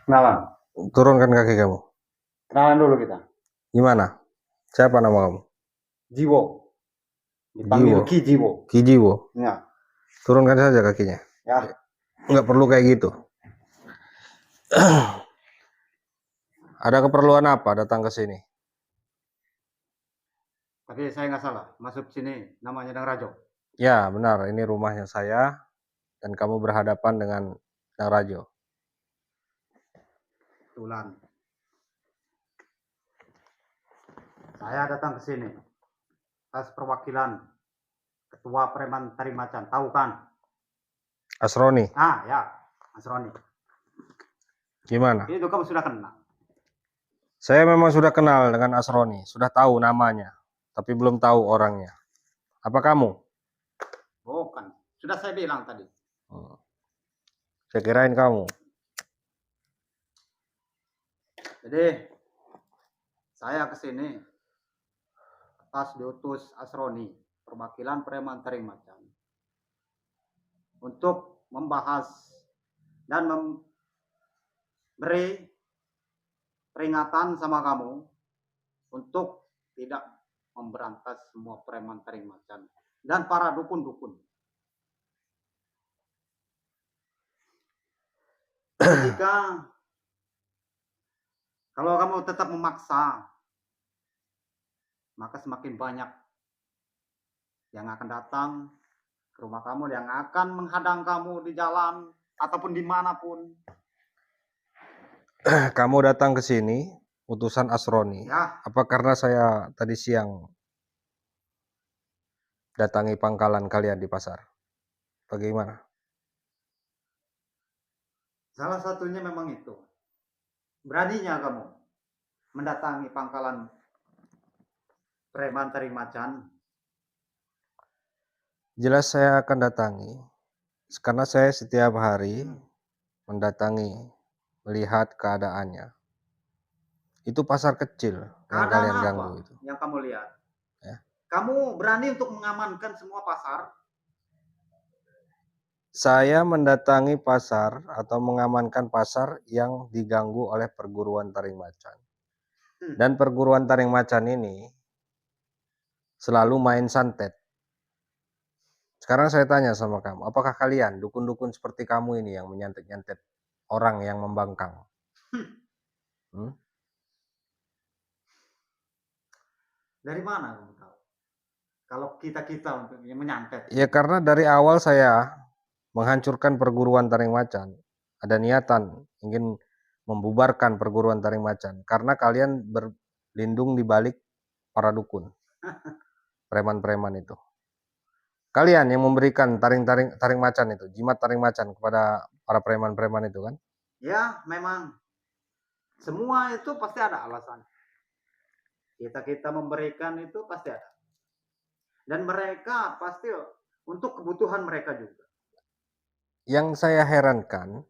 Kenalan. Turunkan kaki kamu. Kenalan dulu kita. Gimana? Siapa nama kamu? Jiwo. Dipanggil Jiwo. Ki Jiwo. Ki Jiwo. Ya. Turunkan saja kakinya. Ya. Nggak perlu kayak gitu. Ada keperluan apa datang ke sini? Tapi saya nggak salah. Masuk sini namanya Dang Rajo. Ya, benar. Ini rumahnya saya dan kamu berhadapan dengan Dang Rajo. Kebetulan. Saya datang ke sini atas perwakilan Ketua Preman Tarimacan. Tahu kan? Asroni. Ah, ya. Mas Roni. Gimana? Itu kamu sudah kenal. Saya memang sudah kenal dengan Asroni, sudah tahu namanya, tapi belum tahu orangnya. Apa kamu? Bukan. Sudah saya bilang tadi. Saya kirain kamu. Jadi saya ke sini atas diutus Asroni, perwakilan Preman Tarimacan, untuk membahas dan memberi peringatan sama kamu untuk tidak memberantas semua preman Tarimacan dan para dukun-dukun. Jika kalau kamu tetap memaksa, maka semakin banyak yang akan datang ke rumah kamu, yang akan menghadang kamu di jalan ataupun dimanapun. Kamu datang ke sini, utusan Asroni. Ya. Apa karena saya tadi siang datangi pangkalan kalian di pasar? Bagaimana? Salah satunya memang itu. Beraninya kamu mendatangi pangkalan Preman Tarimacan. Jelas saya akan datangi, karena saya setiap hari mendatangi, melihat keadaannya. Itu pasar kecil yang Keadaan kalian apa ganggu itu. yang kamu lihat? Ya. Kamu berani untuk mengamankan semua pasar? Saya mendatangi pasar atau mengamankan pasar yang diganggu oleh perguruan Tarimacan. Dan perguruan Tarimacan ini selalu main santet. Sekarang saya tanya sama kamu, apakah kalian dukun-dukun seperti kamu ini yang menyantet-nyantet orang yang membangkang? Dari mana kamu tahu? Kalau kita untuk yang menyantet. Ya karena dari awal saya menghancurkan perguruan Tarimacan. Ada niatan ingin membubarkan perguruan Tarimacan karena kalian berlindung di balik para dukun. Preman-preman itu. Kalian yang memberikan taring macan itu, jimat taring macan kepada para preman-preman itu kan? Ya, memang semua itu pasti ada alasan. Kita memberikan itu pasti ada. Dan mereka pasti untuk kebutuhan mereka juga. Yang saya herankan,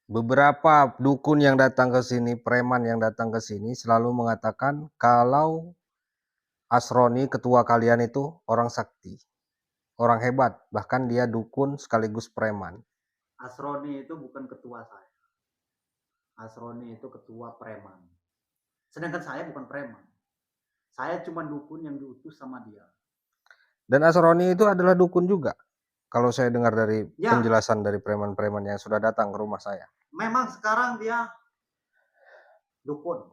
beberapa dukun yang datang ke sini, preman yang datang ke sini selalu mengatakan kalau Asroni ketua kalian itu orang sakti, orang hebat, bahkan dia dukun sekaligus preman. Asroni itu bukan ketua saya. Asroni itu ketua preman. Sedangkan saya bukan preman. Saya cuma dukun yang diutus sama dia. Dan Asroni itu adalah dukun juga. Kalau saya dengar dari Ya. penjelasan dari preman-preman yang sudah datang ke rumah saya. Memang sekarang dia dukun.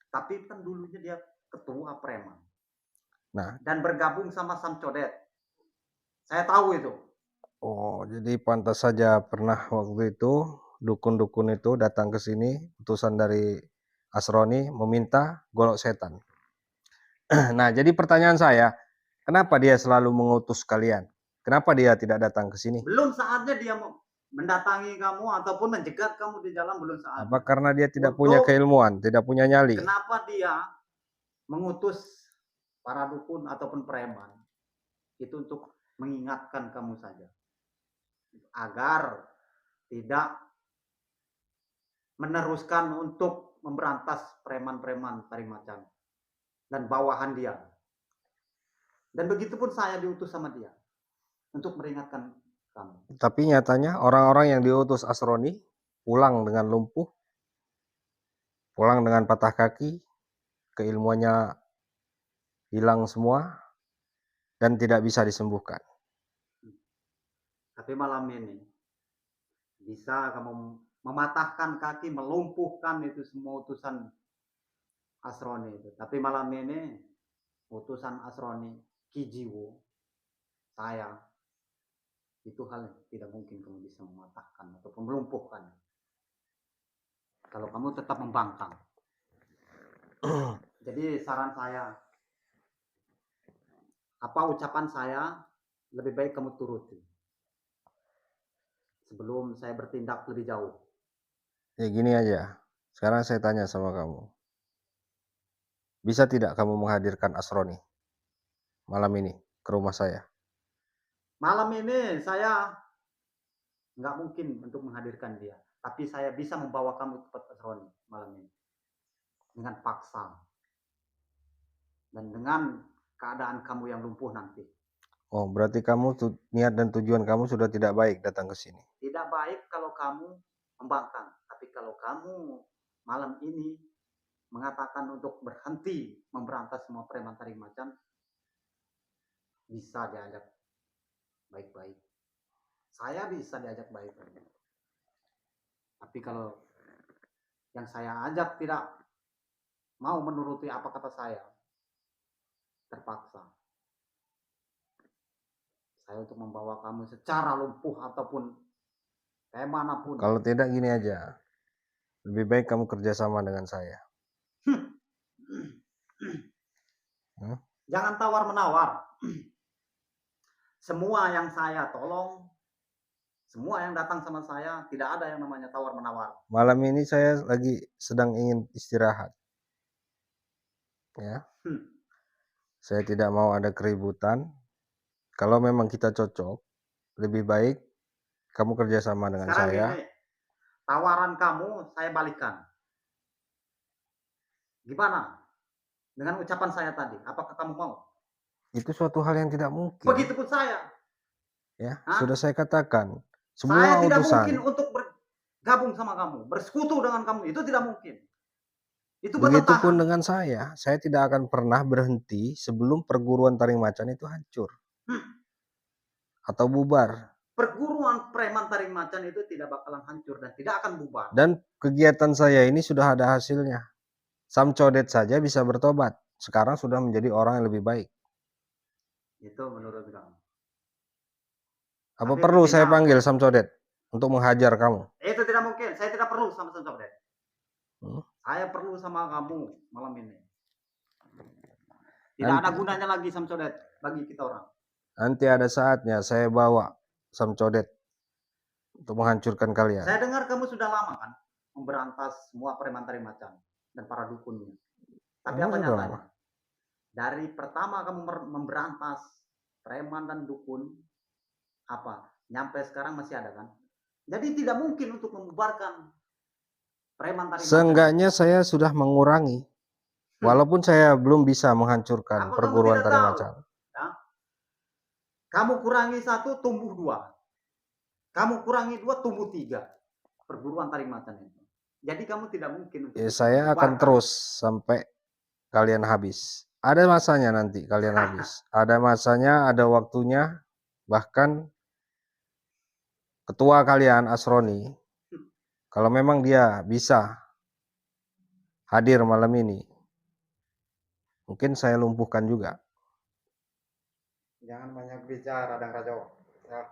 Tapi kan dulunya dia ketua preman. Nah, dan bergabung sama Sam Codet. Saya tahu itu. Oh, jadi pantas saja pernah waktu itu dukun-dukun itu datang ke sini, utusan dari Asroni meminta golok setan. Nah, jadi pertanyaan saya, kenapa dia selalu mengutus kalian? Kenapa dia tidak datang ke sini? Belum saatnya dia mendatangi kamu ataupun menjegat kamu di jalan, belum saatnya. Apa karena dia tidak punya keilmuan, tidak punya nyali? Kenapa dia mengutus para dukun ataupun preman? Itu untuk mengingatkan kamu saja. Agar tidak meneruskan untuk memberantas preman-preman Tarimacan dan bawahan dia. Dan begitu pun saya diutus sama dia untuk meringatkan kamu. Tapi nyatanya orang-orang yang diutus Asroni pulang dengan lumpuh, pulang dengan patah kaki, keilmuannya hilang semua, dan tidak bisa disembuhkan. Tapi malam ini bisa kamu mematahkan kaki, melumpuhkan itu semua utusan Asroni itu. Tapi malam ini utusan Asroni, Kijiwo, saya, itu hal yang tidak mungkin kamu bisa mematahkan ataupun melumpuhkan. Kalau kamu tetap membangkang. Jadi saran saya, apa ucapan saya, lebih baik kamu turuti. Sebelum saya bertindak lebih jauh. Ya gini aja, sekarang saya tanya sama kamu. Bisa tidak kamu menghadirkan Asroni malam ini ke rumah saya? Malam ini saya nggak mungkin untuk menghadirkan dia. Tapi saya bisa membawa kamu ke tempat Asroni malam ini. Dengan paksa. Dan dengan keadaan kamu yang lumpuh nanti. Oh, berarti kamu niat dan tujuan kamu sudah tidak baik datang ke sini. Tidak baik kalau kamu membangkang. Tapi kalau kamu malam ini mengatakan untuk berhenti memberantas semua preman taring macan, bisa diajak baik-baik. Saya bisa diajak baik-baik. Tapi kalau yang saya ajak tidak mau menuruti apa kata saya, terpaksa saya untuk membawa kamu secara lumpuh ataupun kayak manapun. Kalau tidak gini aja, lebih baik kamu kerjasama dengan saya. Jangan tawar-menawar. Semua yang saya tolong, semua yang datang sama saya, tidak ada yang namanya tawar-menawar. Malam ini saya lagi sedang ingin istirahat. Ya. Saya tidak mau ada keributan. Kalau memang kita cocok, lebih baik kamu kerjasama dengan Sekarang saya. Gini, tawaran kamu saya balikan. Gimana dengan ucapan saya tadi? Apakah kamu mau? Itu suatu hal yang tidak mungkin. Begitupun saya. Ya, Hah? sudah saya katakan. Semua Saya tidak utusan. mungkin untuk bergabung sama kamu, bersekutu dengan kamu. Itu tidak mungkin. Itu Begitupun bertentangan. dengan saya tidak akan pernah berhenti sebelum perguruan taring macan itu hancur. Atau bubar. Perguruan preman taring macan itu tidak bakalan hancur dan tidak akan bubar. Dan kegiatan saya ini sudah ada hasilnya. Sam Codet saja bisa bertobat. Sekarang sudah menjadi orang yang lebih baik. Itu menurut kamu. Apa Tapi perlu itu saya tidak. panggil Sam Codet untuk menghajar kamu? Itu tidak mungkin. Saya tidak perlu sama Sam Codet. Saya perlu sama kamu malam ini. Tidak ada gunanya lagi Sam Codet bagi kita orang. Nanti ada saatnya saya bawa Sam Codet untuk menghancurkan kalian. Saya dengar kamu sudah lama kan memberantas semua preman taring macan dan para dukunnya. Tapi apa nyatanya? Dari pertama kamu memberantas preman dan dukun, apa? Nyampe sekarang masih ada kan? Jadi tidak mungkin untuk membubarkan preman taring macan. Seenggaknya saya sudah mengurangi. Walaupun saya belum bisa menghancurkan Apa perguruan kamu tidak taring tahu? macan. Ya? Kamu kurangi 1, tumbuh 2. Kamu kurangi 2, tumbuh 3. Perguruan taring macan itu. Jadi kamu tidak mungkin untuk saya akan terus sampai kalian habis. Ada masanya nanti kalian habis. Ada masanya, ada waktunya. Bahkan ketua kalian Asroni, kalau memang dia bisa hadir malam ini, mungkin saya lumpuhkan juga. Jangan banyak bicara, Dang Rajo. Ya.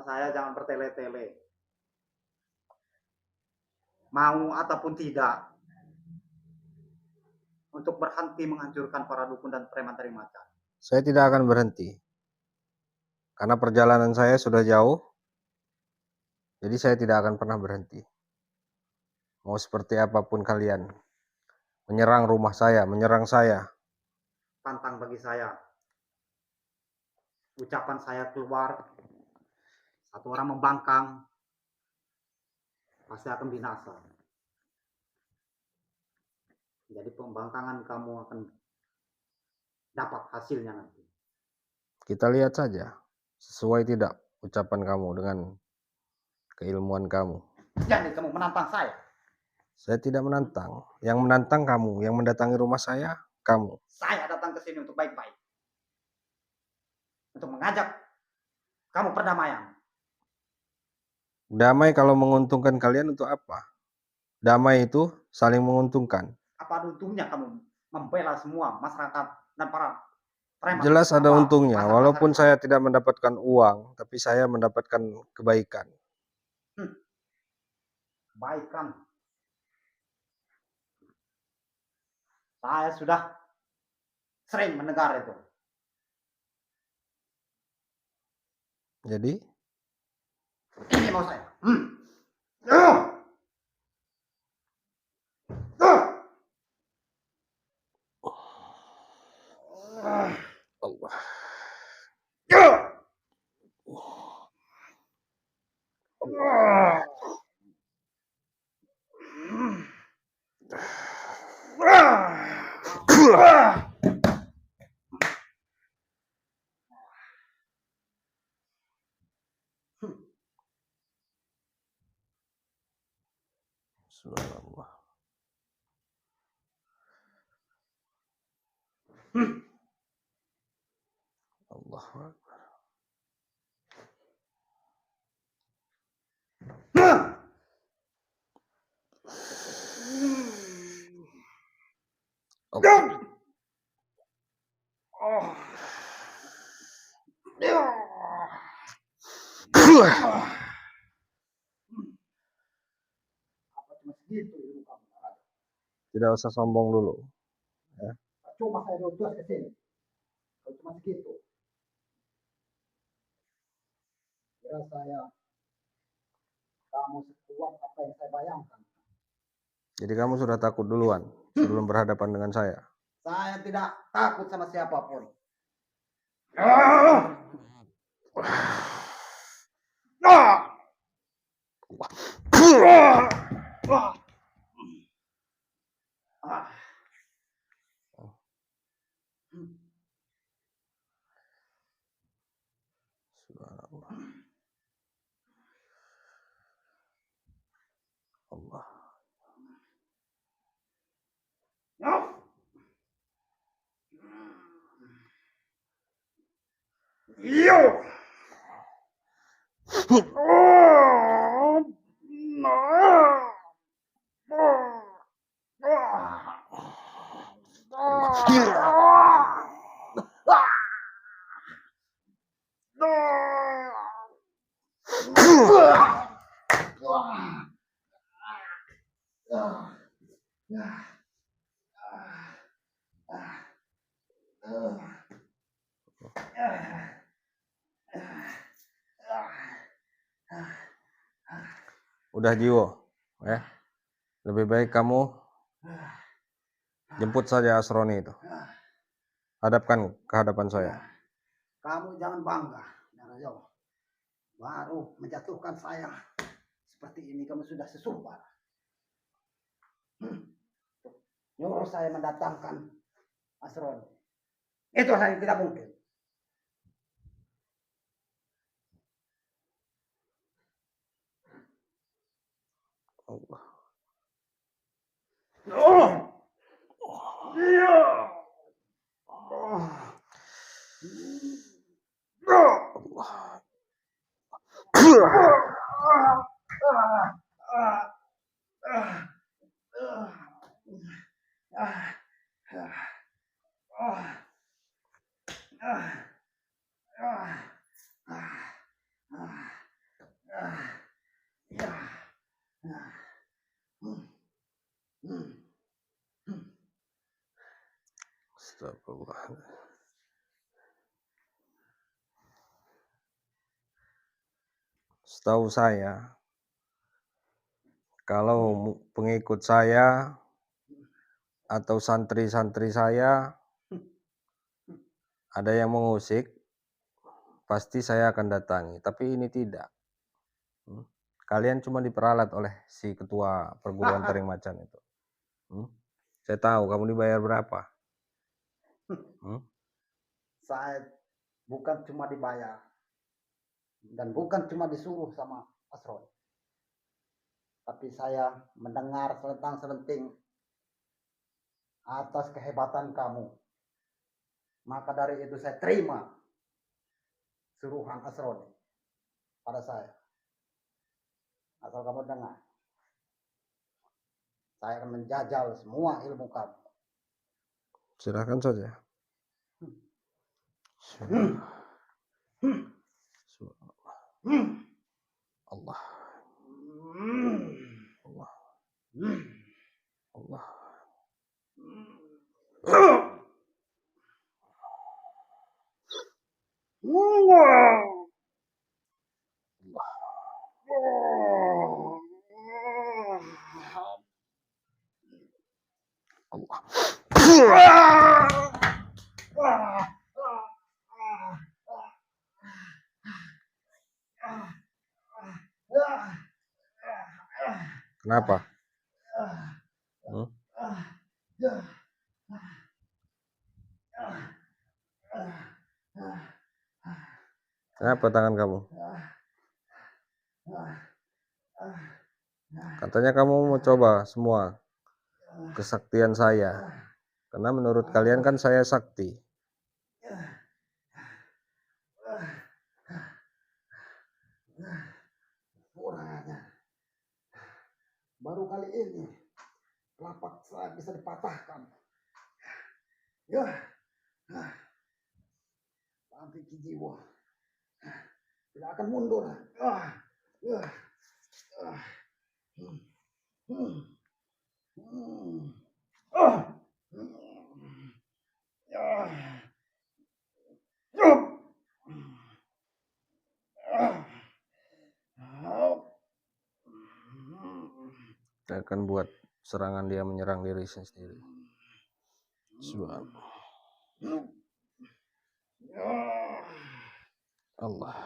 Saya jangan bertele-tele. Mau ataupun tidak, untuk berhenti menghancurkan para dukun dan preman taring macan. Saya tidak akan berhenti. Karena perjalanan saya sudah jauh. Jadi saya tidak akan pernah berhenti. Mau seperti apapun kalian. Menyerang rumah saya, menyerang saya. Pantang bagi saya. Ucapan saya keluar, satu orang membangkang, pasti akan binasa. Jadi pembangkangan kamu akan dapat hasilnya nanti. Kita lihat saja. Sesuai tidak ucapan kamu dengan keilmuan kamu? Jadi kamu menantang saya. Saya tidak menantang. Yang menantang kamu, yang mendatangi rumah saya, kamu. Saya datang ke sini untuk baik-baik. Untuk mengajak kamu perdamaian. Damai kalau menguntungkan kalian untuk apa? Damai itu saling menguntungkan. Apa untungnya kamu membela semua masyarakat dan para preman? Jelas ada Apa untungnya, pasar-pasar walaupun itu? saya tidak mendapatkan uang, tapi saya mendapatkan kebaikan. Baikkan. Saya sudah sering mendengar itu. Jadi, Ini mau saya. Allah. Subhanallah. Allahu Akbar. Allah. Apa cuma segitu ilmu kamu? Tidak usah sombong dulu. Cuma saya diutus ke sini. Kalau cuma segitu. Kira saya kamu sekuat apa yang saya bayangkan. Jadi kamu sudah takut duluan sebelum berhadapan dengan saya. Saya tidak takut sama siapapun. Subhanallah. Allah. Udah Jiwo, ya. Lebih baik kamu jemput saja Asroni itu. Hadapkan ke hadapan saya. Kamu jangan bangga, Narayo. Baru menjatuhkan saya seperti ini kamu sudah sesumpah. Nyuruh saya mendatangkan Asroni. Itu hal yang tidak mungkin. Allah. Astagfirullah. Setahu saya, kalau pengikut saya atau santri-santri saya ada yang mengusik, pasti saya akan datangi. Tapi ini tidak. Kalian cuma diperalat oleh si ketua perguruan Taring Macan itu. Saya tahu kamu dibayar berapa. Saya bukan cuma dibayar. Dan bukan cuma disuruh sama Asroni, tapi saya mendengar selentang-selenting atas kehebatan kamu. Maka dari itu saya terima suruhan Asroni pada saya. Asal kamu dengar, saya akan menjajal semua ilmu kamu. Silahkan saja. Allah. Allah. Allah. Allah. Kenapa? Hmm? Kenapa tangan kamu? Katanya kamu mau coba semua kesaktian saya. Karena menurut kalian kan saya sakti. Baru kali ini telapak saya bisa dipatahkan. Ya, tapi jiwa tidak akan mundur. Saya akan buat serangan dia menyerang diri sendiri. Subhan Allah.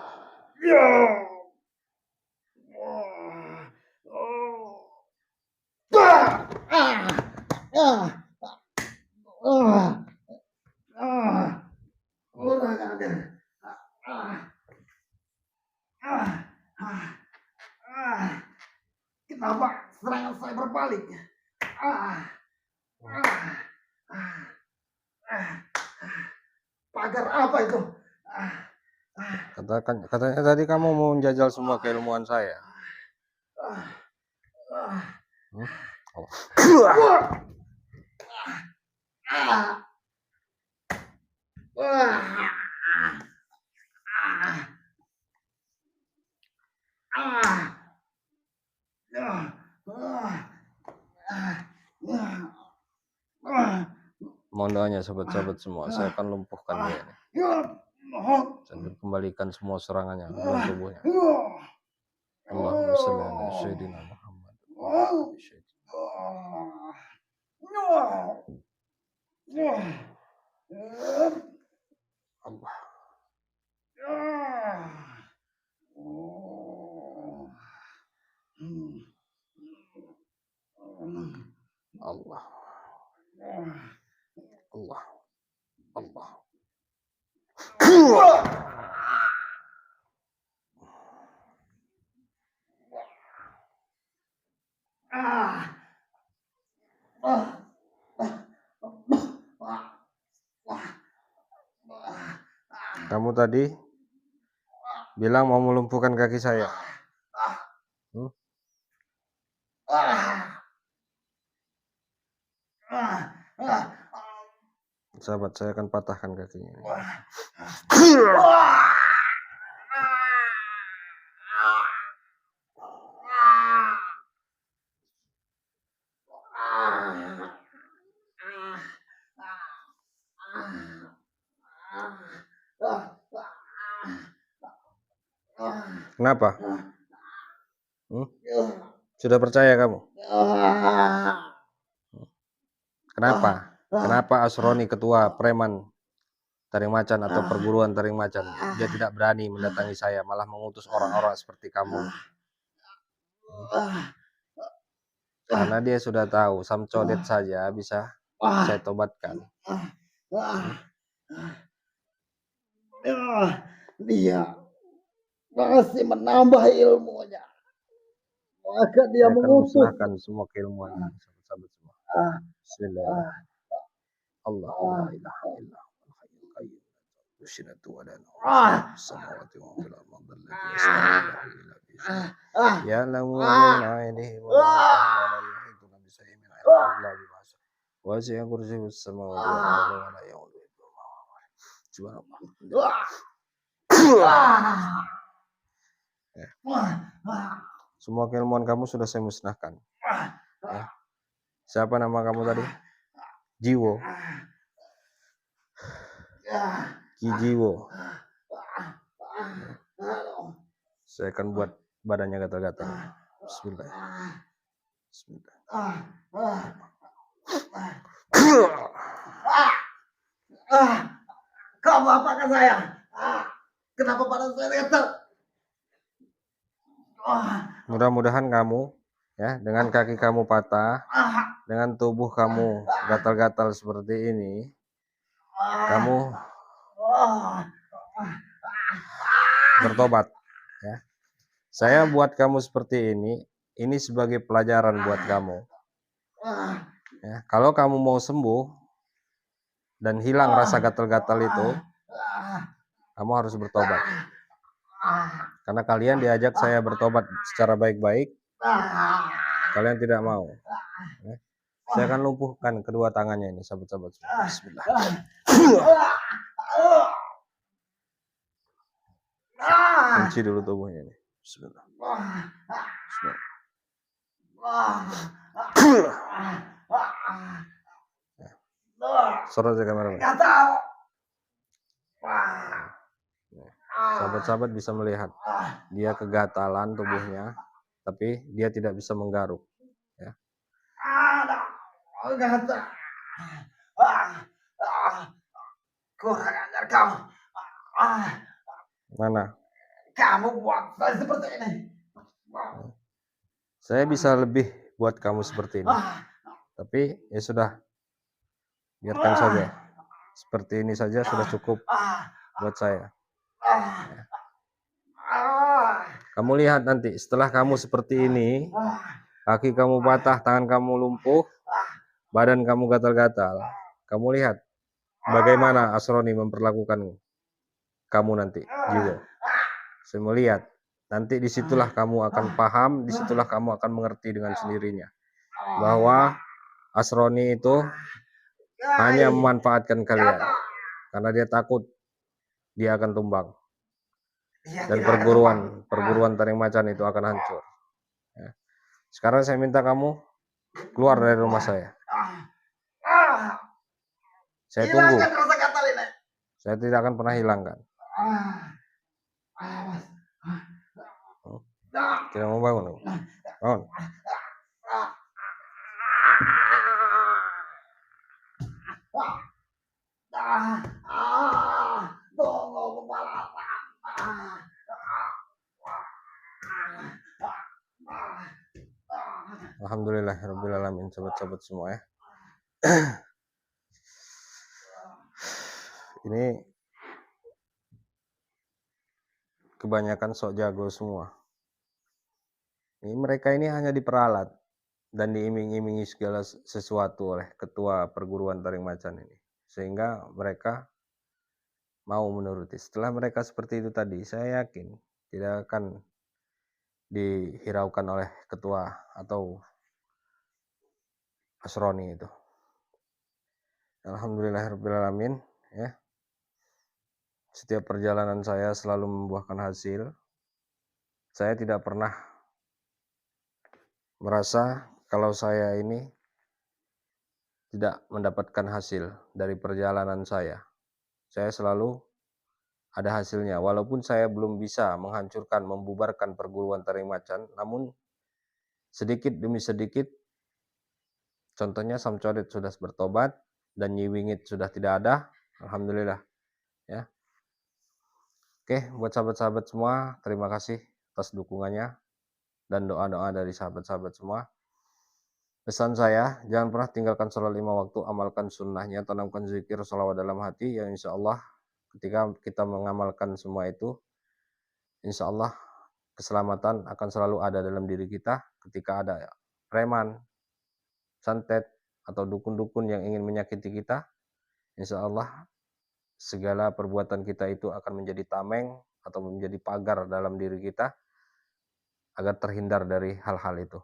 Kenapa serangan saya berbalik? Pagar apa itu? Katanya tadi kamu mau menjajal semua keilmuan saya. Mohon doanya sahabat-sahabat semua, saya akan lumpuhkan dia nih. Dan kembalikan semua serangannya ke dalam tubuhnya. Allahumma shalli ala sayyidina Muhammad. Allah. Allah. Allah. Allah. Kamu tadi bilang mau melumpuhkan kaki saya. Sahabat, saya akan patahkan kakinya. Kenapa? Sudah percaya kamu? Kenapa? Kenapa Asroni, ketua preman Taring Macan atau perguruan Taring Macan, dia tidak berani mendatangi saya, malah mengutus orang-orang seperti kamu? Karena dia sudah tahu Samcodet saja bisa saya tobatkan. Dia masih menambah ilmunya. Maka dia Saya akan mengutus. musnahkan semua keilmuan ini, sahabat-sahabat semua. Ah, Bismillahirrahmanirrahim. Allah la ilaha illa huwal hayyul qayyum. Ushinatu wa la ah, samawati wa fil ardi alladhi yasma'u illa bi'izni. ah, Ya'lamu ma baina aydihim wa ma khalfahum wa la yuhituna bi shay'in min ilmihi illa bima sha'a. Wasi'a kursiyyuhu as-samawati wal ardi wa la ya'uduhu hifdhuhuma. Subhanallah. Semua keilmuan kamu sudah saya musnahkan. Ya. Siapa nama kamu tadi? Jiwo. Ki Jiwo. Saya akan buat badannya gatal-gatal. Bismillah. Bismillah. Kamu apakah saya? Kenapa badan saya gatal? Mudah-mudahan kamu ya dengan kaki kamu patah, dengan tubuh kamu gatal-gatal seperti ini, kamu bertobat ya. Saya buat kamu seperti ini sebagai pelajaran buat kamu. Ya, kalau kamu mau sembuh dan hilang rasa gatal-gatal itu, kamu harus bertobat. Karena kalian diajak saya bertobat secara baik-baik, kalian tidak mau. Ya. Saya akan lumpuhkan kedua tangannya ini, sahabat-sahabat. Bismillah. Kunci dulu tubuhnya ini. Bismillah. Bismillah. Sorot aja kamera. Sahabat-sahabat bisa melihat dia kegatalan tubuhnya, tapi dia tidak bisa menggaruk. Ya. Kurang ajar kau. Mana? Kamu buat saya seperti ini. Saya bisa lebih buat kamu seperti ini. Tapi ya sudah, biarkan saja. Seperti ini saja sudah cukup buat saya. Ya. Kamu lihat nanti setelah kamu seperti ini, kaki kamu patah, tangan kamu lumpuh, badan kamu gatal-gatal. Kamu lihat bagaimana Asroni memperlakukan kamu nanti, Jiwo. Saya melihat nanti disitulah kamu akan paham, disitulah kamu akan mengerti dengan sendirinya bahwa Asroni itu hanya memanfaatkan kalian karena dia takut dia akan tumbang dan perguruan taring macan itu akan hancur. Ya. Sekarang saya minta kamu keluar dari rumah saya. Saya tunggu. Saya tidak akan pernah hilangkan. Tidak mau bangun. Bangun. Alhamdulillahirabbil alamin, sahabat-sahabat semua ya. Ini kebanyakan sok jago semua. Ini mereka ini hanya diperalat dan diiming-imingi segala sesuatu oleh ketua perguruan taring macan ini, sehingga mereka mau menuruti. Setelah mereka seperti itu tadi, saya yakin tidak akan dihiraukan oleh ketua atau Asroni itu. Alhamdulillahirabbil alamin ya. Setiap perjalanan saya selalu membuahkan hasil. Saya tidak pernah merasa kalau saya ini tidak mendapatkan hasil dari perjalanan saya. Saya selalu ada hasilnya. Walaupun saya belum bisa menghancurkan, membubarkan perguruan taring macan, namun sedikit demi sedikit, contohnya Sam Codet sudah bertobat dan Nyi Wingit sudah tidak ada. Alhamdulillah. Ya. Oke, buat sahabat-sahabat semua, terima kasih atas dukungannya dan doa-doa dari sahabat-sahabat semua. Pesan saya, jangan pernah tinggalkan sholat 5 waktu, amalkan sunnahnya, tanamkan zikir sholawat dalam hati, yang insya Allah ketika kita mengamalkan semua itu, insya Allah keselamatan akan selalu ada dalam diri kita. Ketika ada preman, santet, atau dukun-dukun yang ingin menyakiti kita, insya Allah segala perbuatan kita itu akan menjadi tameng atau menjadi pagar dalam diri kita agar terhindar dari hal-hal itu.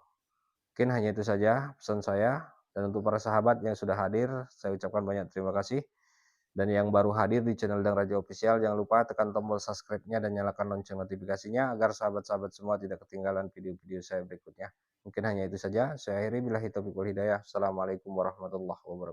Mungkin hanya itu saja pesan saya, dan untuk para sahabat yang sudah hadir, saya ucapkan banyak terima kasih. Dan yang baru hadir di channel Dang Raja Official, jangan lupa tekan tombol subscribe-nya dan nyalakan lonceng notifikasinya agar sahabat-sahabat semua tidak ketinggalan video-video saya berikutnya. Mungkin hanya itu saja. Saya akhiri, billahi taufiq wal hidayah. Assalamualaikum warahmatullahi wabarakatuh.